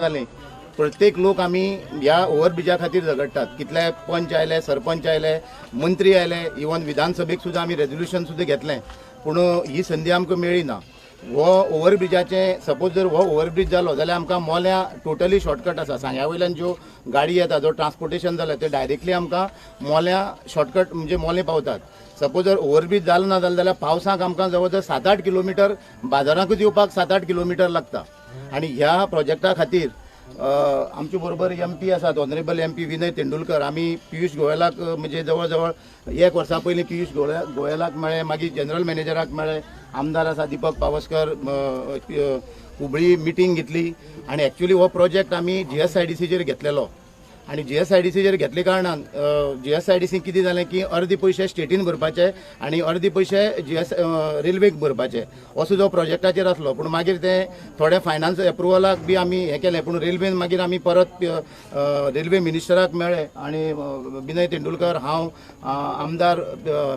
जालें प्रत्येक लोक आमी ह्या ओव्हरब्रिजा खातीर झगडटात. कितले पंच आयले, सरपंच आयले, मंत्री आयले, इवन विधानसभेक सुद्दां आमी रेजोल्युशन सुद्दां घेतलें, पूण ही संदी आमकां मेळ्ळी ना. हो ओव्हरब्रिजाचे सपोज जर हो ओव्हरब्रिज जालो जाल्यार आमकां मोल्या टोटली शॉर्टकट आसा. सांग्या वयल्यान ज्यो गाडी येता, जो ट्रान्सपोर्टेशन जालें ते डायरेक्टली आमकां मोल्या शॉर्टकट म्हणजे मोले पावतात. सपोज जर ओव्हरब्रिज जालो ना जाल्यार पावसाक आमकां जवळ जवळ 7-8 किलोमिटर बाजाराकूच येवपाक 7-8 किलोमिटर लागता. आणि ह्या प्रोजेक्टा खातीर आमचे बरोबर MP आसात, ऑनरेबल MP विनय तेंडुलकर. आमी पियुष गोयलाक म्हणजे जवळ जवळ 1 वर्सा पयलीं पियुष गोयलाक मेळ्ळे, मागीर जनरल मॅनेजराक मेळ्ळे, आमदार आसा दीपक पावसकर, हुबळी मिटींग घेतली. आणि एक्चुअली हो प्रोजेक्ट आमी GSIDCचेर घेतलेलो. आणि GSIDCचेर घेतले कारणान GSIDC कितें जालें की अर्दे पयशे स्टेटीन भरपाचे आणि अर्दे पयशे रेल्वेक भरपाचे असो जो प्रोजेक्टाचेर आसलो. पूण मागीर ते थोडे फायनान्स एप्रुवलाक बी आमी हें केलें, पूण रेल्वेन मागीर आमी परत रेल्वे मिनिस्टराक मेळ्ळे आणि विनय तेंडुलकर, हांव, आमदार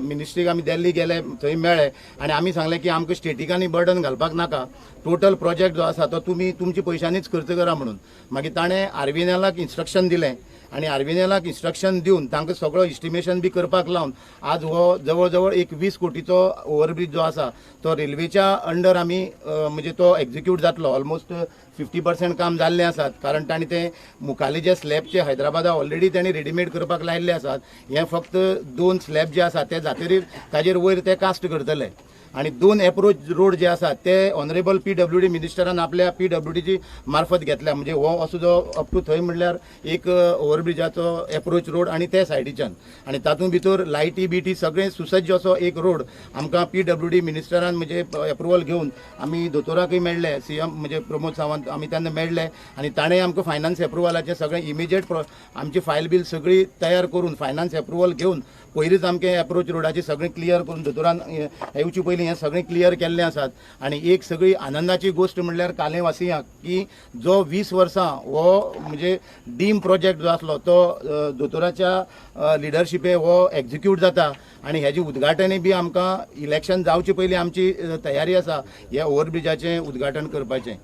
मिनिस्ट्रीक आमी दिल्ली गेले, थंय मेळ्ळे आणि आमी सांगलें की आमकां स्टेटीकांनी बर्डन घालपाक नाका, टोटल प्रोजेक्ट जो आसा तो तुमी तुमच्या पयशांनीच खर्च करा म्हणून. मागीर ताणें RVNLाक इन्स्ट्रक्शन दिलें आणि RVNLाक इन्स्ट्रक्शन दिवन तांकां सगळो इस्टिमेशन बी करपाक लावन आज हो जवळ जवळ 20 कोटीचो ओव्हरब्रिज जो आसा तो रेल्वेच्या अंडर आमी म्हणजे तो एक्झिक्यूट जातलो. ऑलमोस्ट 50% काम जाल्लें आसात, कारण तांणी ते मुखाले जे स्लॅबचे हैदराबादा ऑलरेडी तांणी रेडीमेड करपाक लायिल्ले आसात. हे फक्त 2 स्लॅब जे आसात ते जातकीर ताजेर वयर ते कास्ट करतले. आणि 2 एप्रोच रोड जे आसात ते ऑनरेबल PWD मिनिस्टरान आपल्या PWDची मार्फत घेतल्या. म्हणजे हो असो जो अप टू थंय म्हणल्यार एक ओव्हरब्रिजाचो एप्रोच रोड आणि ते सायडीच्यान आणि तातूंत भितर लायटी बिटी सगळें सुसज्ज असो एक रोड आमकां PWD मिनिस्टरान म्हणजे एप्रुवल घेवन आमी दोतोराकय मेळ्ळे, CM म्हणजे प्रमोद सावंत आमी तेन्ना मेळ्ळे आणि ताणें आमकां फायनान्स एप्रुवलाचें सगळें इमिजिएट आमची फायल बील सगळी तयार करून फायनान्स एप्रुवल घेवन पयलींच आमचें एप्रोच रोडाची सगळें क्लियर करून दोतोरान येवचे पयलीं हें सगळें क्लियर केल्लें आसात. आणि एक सगळी आनंदाची गोश्ट म्हणल्यार कालेवासियांक की जो 20 वर्सां हो म्हणजे डीम प्रोजेक्ट जो आसलो तो दोतोराच्या लिडरशिपे हो एक्झिक्यूट जाता. आणि हेजें उद्घाटनय बी आमकां इलेक्शन जावचे पयलीं आमची तयारी आसा ह्या ओव्हरब्रिजाचें उद्घाटन करपाचें.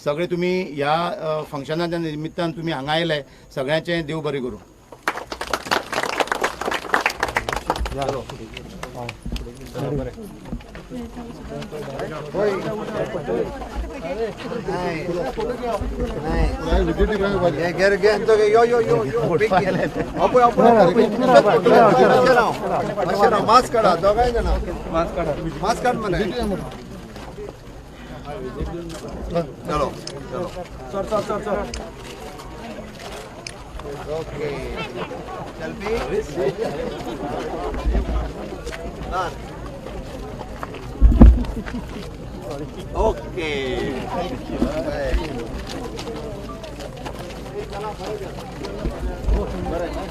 सगळे तुमी ह्या फंक्शनाच्या निमित्तान तुमी हांगा आयले, सगळ्यांचें देव बरें करूं. मास्क काढा, दोघांय जण मास्क काढ म्हणे. चलो चल चल चल चल. Okay selfie. ओके